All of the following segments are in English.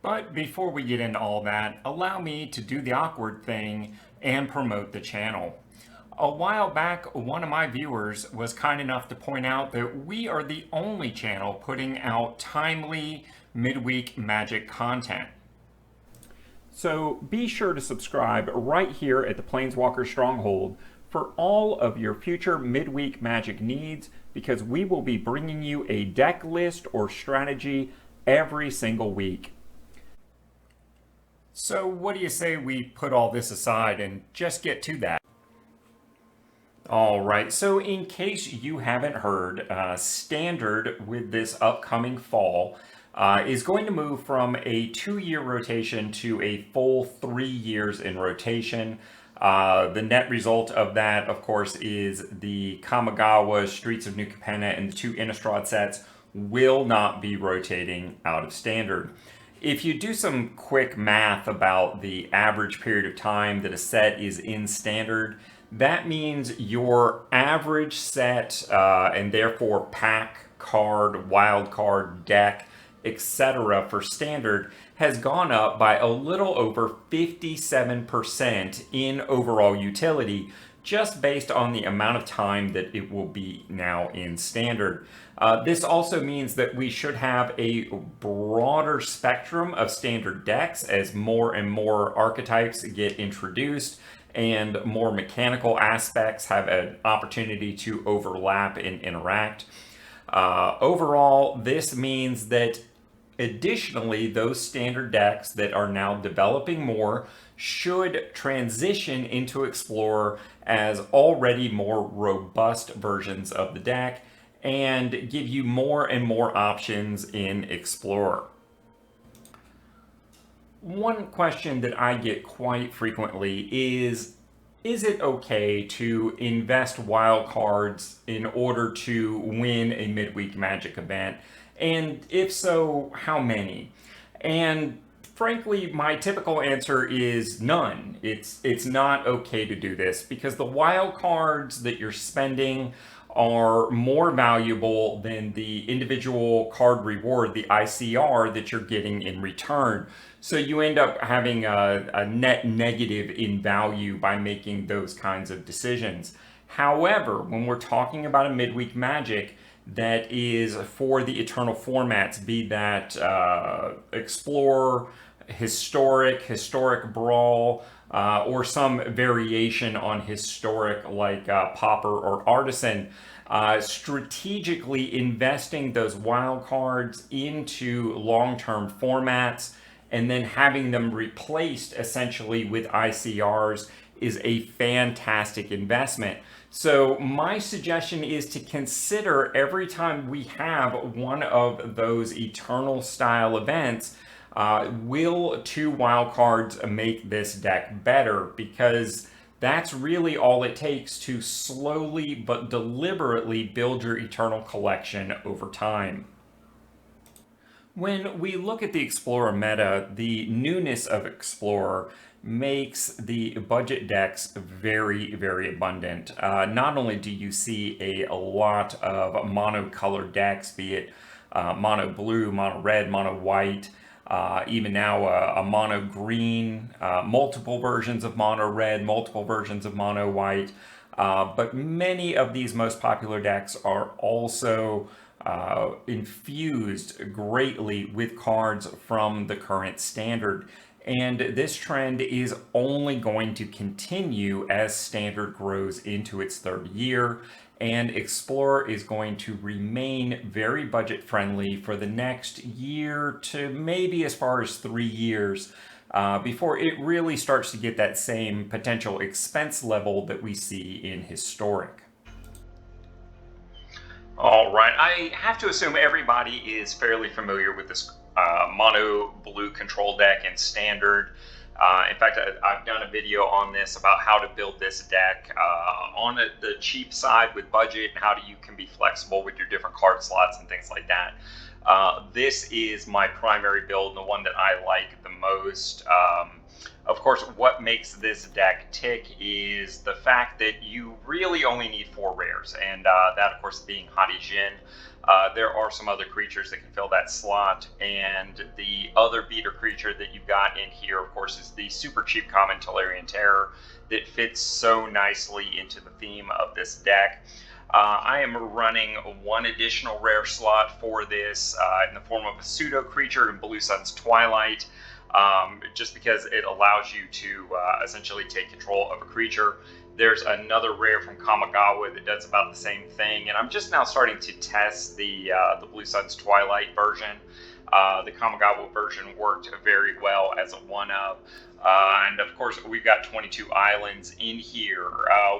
But before we get into all that, allow me to do the awkward thing and promote the channel. A while back, one of my viewers was kind enough to point out that we are the only channel putting out timely midweek Magic content. So be sure to subscribe right here at the Planeswalker Stronghold for all of your future midweek Magic needs, because we will be bringing you a deck list or strategy every single week. So what do you say we put all this aside and just get to that? Alright, so in case you haven't heard, Standard with this upcoming fall is going to move from a 2-year rotation to a full 3 years in rotation. The net result of that, of course, is the Kamigawa, Streets of New Capenna, and the 2 Innistrad sets will not be rotating out of Standard. If you do some quick math about the average period of time that a set is in Standard, that means your average set, and therefore pack, card, wild card, deck, etc. for Standard has gone up by a little over 57% in overall utility, just based on the amount of time that it will be now in Standard. This also means that we should have a broader spectrum of Standard decks as more and more archetypes get introduced and more mechanical aspects have an opportunity to overlap and interact. Overall, this means that additionally, those Standard decks that are now developing more should transition into Explorer as already more robust versions of the deck and give you more and more options in Explorer. One question that I get quite frequently is it okay to invest wild cards in order to win a midweek Magic event? And if so, how many? And frankly, my typical answer is none. It's not okay to do this because the wild cards that you're spending are more valuable than the individual card reward, the ICR, that you're getting in return. So you end up having a net negative in value by making those kinds of decisions. However, when we're talking about a midweek Magic that is for the Eternal formats, be that Explorer, Historic Brawl, or some variation on Historic like Pauper or Artisan, strategically investing those wild cards into long-term formats and then having them replaced essentially with ICRs is a fantastic investment. So my suggestion is to consider every time we have one of those Eternal style events, will 2 wild cards make this deck better? Because that's really all it takes to slowly but deliberately build your Eternal collection over time. When we look at the Explorer meta, the newness of Explorer makes the budget decks very, very abundant. Not only do you see a lot of monocolored decks, be it mono blue, mono red, mono white, even now a mono green, multiple versions of mono red, multiple versions of mono white, but many of these most popular decks are also infused greatly with cards from the current Standard. And this trend is only going to continue as Standard grows into its 3rd year, and Explorer is going to remain very budget friendly for the next year to maybe as far as 3 years before it really starts to get that same potential expense level that we see in Historic. All right, I have to assume everybody is fairly familiar with this mono blue control deck in Standard. In fact, I've done a video on this about how to build this deck on the cheap side with budget and how you can be flexible with your different card slots and things like that. This is my primary build and the one that I like the most. Of course, what makes this deck tick is the fact that you really only need 4 rares, and that, of course, being Hadi Jin. There are some other creatures that can fill that slot, and the other beater creature that you've got in here, of course, is the super cheap common Tolarian Terror that fits so nicely into the theme of this deck. I am running 1 additional rare slot for this in the form of a pseudo creature in Blue Sun's Twilight, just because it allows you to essentially take control of a creature. There's another rare from Kamigawa that does about the same thing, and I'm just now starting to test the Blue Sun's Twilight version. The Kamigawa version worked very well as a one-of. And of course, we've got 22 islands in here.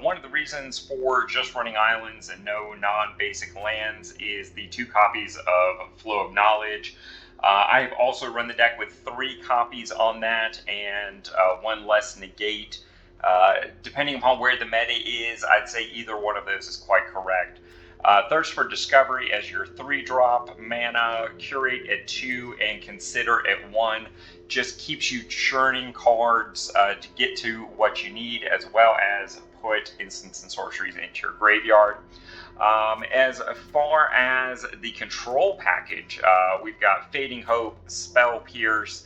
One of the reasons for just running islands and no non-basic lands is the 2 copies of Flow of Knowledge. I've also run the deck with 3 copies on that and 1 less negate. Depending upon where the meta is, I'd say either one of those is quite correct. Thirst for Discovery as your 3-drop mana, Curate at 2, and Consider at 1. Just keeps you churning cards to get to what you need, as well as put instants and sorceries into your graveyard. As far as the control package, we've got Fading Hope, Spell Pierce,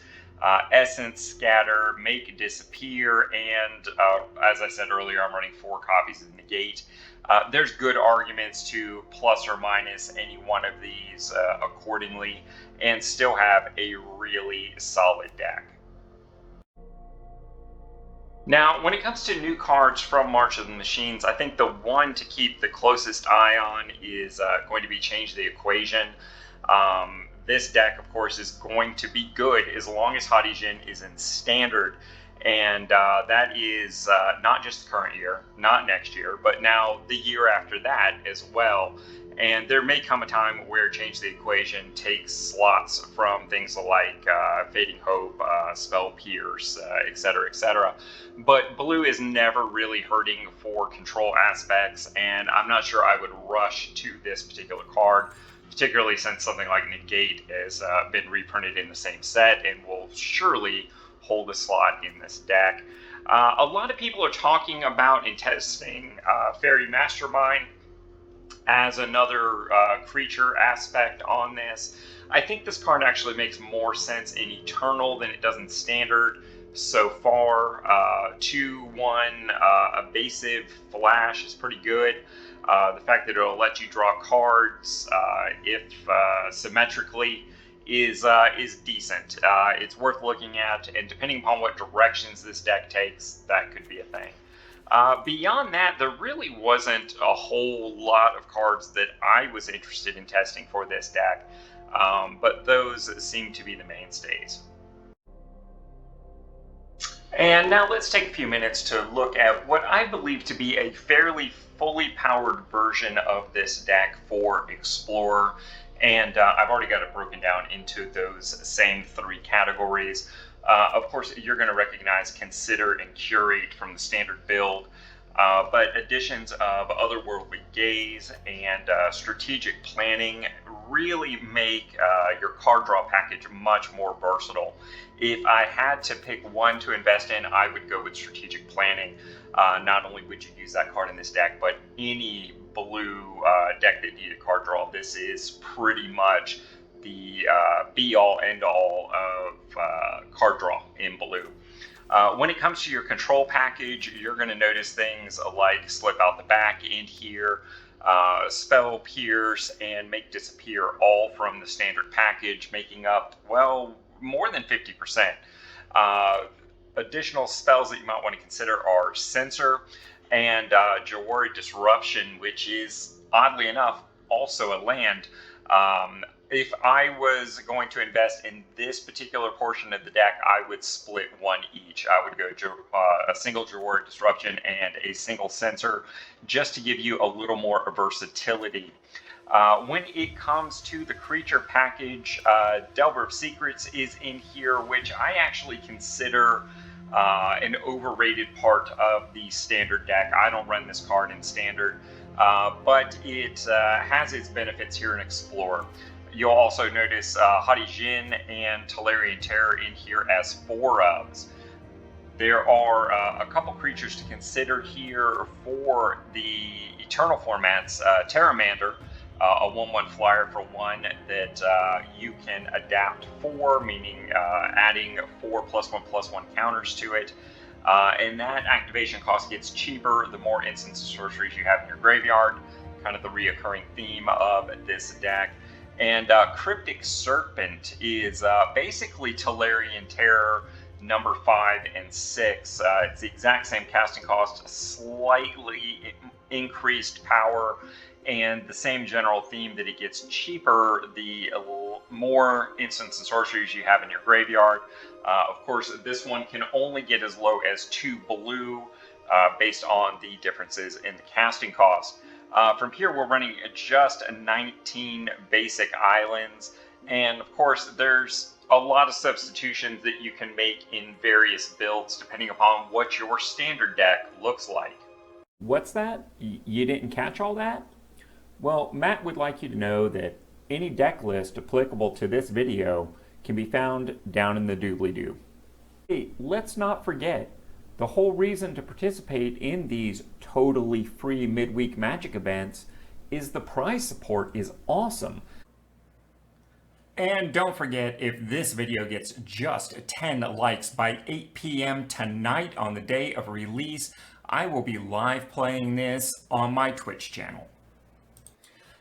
Essence Scatter, Make Disappear, and as I said earlier, I'm running 4 copies of Negate. There's good arguments to plus or minus any one of these accordingly, and still have a really solid deck. Now, when it comes to new cards from March of the Machines, I think the one to keep the closest eye on is going to be Change the Equation. This deck, of course, is going to be good as long as Hadi Jin is in Standard. And that is not just the current year, not next year, but now the year after that as well. And there may come a time where Change the Equation takes slots from things like Fading Hope, Spell Pierce, etc., etc. But blue is never really hurting for control aspects, and I'm not sure I would rush to this particular card, particularly since something like Negate has been reprinted in the same set and will surely hold a slot in this deck. A lot of people are talking about and testing Fairy Mastermind as another creature aspect on this. I think this card actually makes more sense in Eternal than it does in Standard so far. 2/1 evasive flash is pretty good. The fact that it'll let you draw cards if symmetrically is decent. It's worth looking at, and depending upon what directions this deck takes, that could be a thing. Beyond that, there really wasn't a whole lot of cards that I was interested in testing for this deck, but those seem to be the mainstays. And now let's take a few minutes to look at what I believe to be a fairly fully powered version of this deck for Explorer. And I've already got it broken down into those same 3 categories. Of course, you're going to recognize Consider and Curate from the standard build, but additions of Otherworldly Gaze and Strategic Planning really make your card draw package much more versatile. If I had to pick one to invest in, I would go with Strategic Planning. Not only would you use that card in this deck, but any blue deck that needed card draw, this is pretty much the be-all, end-all of card draw in blue. When it comes to your control package, you're going to notice things like Slip Out the Back in here, Spell Pierce, and Make Disappear, all from the standard package, making up, well, more than 50%. Additional spells that you might want to consider are Censor and Jawari Disruption, which is, oddly enough, also a land. If I was going to invest in this particular portion of the deck, I would split one each. I would go a single Jawari Disruption and a single Censor, just to give you a little more versatility. When it comes to the creature package, Delver of Secrets is in here, which I actually consider an overrated part of the standard deck. I don't run this card in standard, but it has its benefits here in Explorer. You'll also notice Hadi Jin and Tolarian Terror in here as 4-ofs. There are a couple creatures to consider here for the Eternal formats. Terramander, a 1/1 flyer for 1 that you can adapt for, meaning adding 4+1/+1 counters to it. And that activation cost gets cheaper the more instants and sorceries you have in your graveyard, kind of the reoccurring theme of this deck. And Cryptic Serpent is basically Tolarian Terror number 5 and 6. It's the exact same casting cost, slightly increased power, and the same general theme that it gets cheaper the more instants and sorceries you have in your graveyard. Of course, this one can only get as low as 2 blue based on the differences in the casting cost. From here, we're running just 19 basic islands, and of course, there's a lot of substitutions that you can make in various builds depending upon what your standard deck looks like. What's that? You didn't catch all that? Well, Matt would like you to know that any deck list applicable to this video can be found down in the doobly-doo. Hey, let's not forget, the whole reason to participate in these totally free midweek Magic events is the prize support is awesome. And don't forget, if this video gets just 10 likes by 8 p.m. tonight on the day of release, I will be live playing this on my Twitch channel.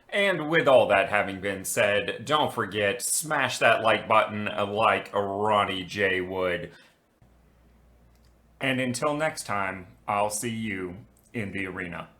And with all that having been said, don't forget, smash that like button like Ronnie J would. And until next time, I'll see you in the arena.